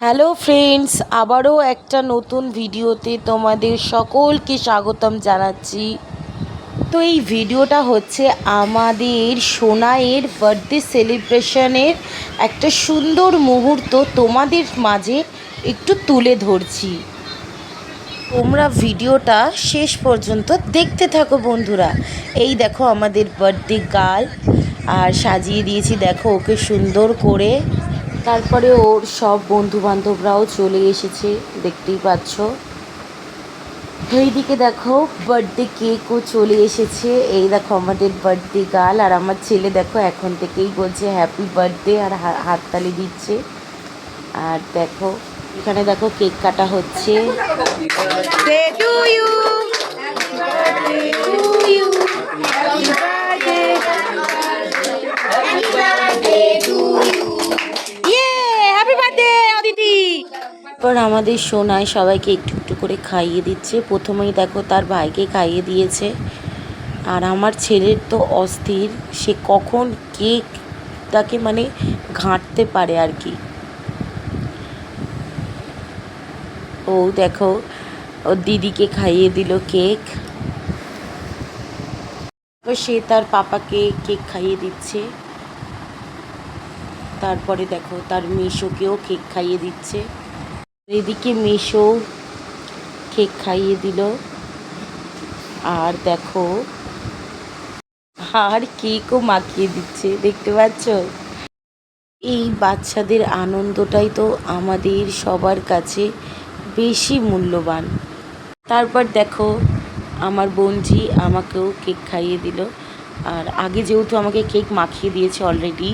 Hello friends, আবারও একটা নতুন ভিডিওতে তোমাদের সকলকে স্বাগতম জানাচ্ছি। তো এই ভিডিওটা হচ্ছে আমাদের সোনাইয়ের বার্থডে সেলিব্রেশনের একটা সুন্দর মুহূর্ত তোমাদের মাঝে একটু তুলে ধরছি। তোমরা ভিডিওটা শেষ পর্যন্ত দেখতে থাকো বন্ধুরা। এই দেখো আমাদের বার্থডে গার্ল, আর সাজিয়ে দিয়েছি দেখো ওকে সুন্দর করে। তারপরে ওর সব বন্ধু বান্ধবরাও চলে এসেছে, দেখতেই পাচ্ছ। এইদিকে দেখো বার্থডে কেকও চলে এসেছে। এই দেখো আমাদের বার্থডে গার্ল, আর আমার ছেলে দেখো এখন থেকেই বলছে হ্যাপি বার্থডে আর হাততালি দিচ্ছে। আর দেখো এখানে দেখো কেক কাটা হচ্ছে। এরপর আমাদের সোনাই সবাইকে একটু একটু করে খাইয়ে দিচ্ছে। প্রথমেই দেখো তার ভাইকে খাইয়ে দিয়েছে। আর আমার ছেলের তো অস্থির, সে কখন কেকটাকে মানে ঘাঁটতে পারে আর কি। ও দেখো ওর দিদিকে খাইয়ে দিল কেক, সে তার পাপাকে কেক খাইয়ে দিচ্ছে। তারপরে দেখো তার মেশোকেও কেক খাইয়ে দিচ্ছে। এদিকে মেশো কেক খাইয়ে দিল। আর দেখো আর কেকও মাখিয়ে দিচ্ছে, দেখতে পাচ্ছ। এই বাচ্চাদের আনন্দটাই তো আমাদের সবার কাছে বেশি মূল্যবান। তারপর দেখো আমার বোনজি আমাকেও কেক খাইয়ে দিল। আর আগে যেহেতু আমাকে কেক মাখিয়ে দিয়েছে অলরেডি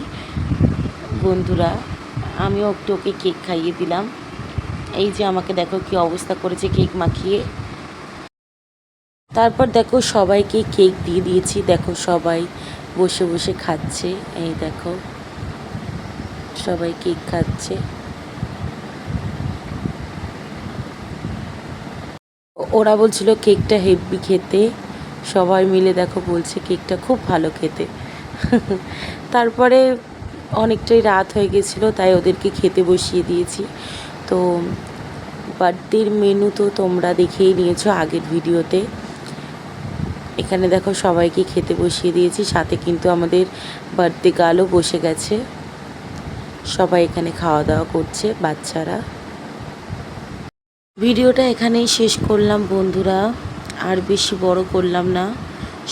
বন্ধুরা, আমিও একটু ওকে কেক খাইয়ে দিলাম। এই যে আমাকে দেখো কি অবস্থা করেছে কেক মাখিয়ে। তারপর দেখো সবাইকে কেক দিয়ে দিয়েছি, দেখো সবাই বসে বসে খাচ্ছে। এই দেখো সবাই কেক খাচ্ছে। ওরা বলছিল কেকটা হেভি খেতে, সবাই মিলে দেখো বলছে কেকটা খুব ভালো খেতে। তারপরে অনেকটাই রাত হয়ে গেছিলো, তাই ওদেরকে খেতে বসিয়ে দিয়েছি। তো বার্থডের মেনু তো তোমরা দেখেই নিয়েছো আগের ভিডিওতে। এখানে দেখো সবাইকে খেতে বসিয়ে দিয়েছি, সাথে কিন্তু আমাদের বার্থডে গার্লও বসে গেছে। সবাই এখানে খাওয়া দাওয়া করছে বাচ্চারা। ভিডিওটা এখানেই শেষ করলাম বন্ধুরা, আর বেশি বড় করলাম না।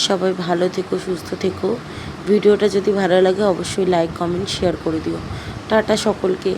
সবাই ভালো থেকো, সুস্থ থেকো। ভিডিওটা যদি ভালো লাগে অবশ্যই লাইক কমেন্ট শেয়ার করে দিও। টাটা সকলকে।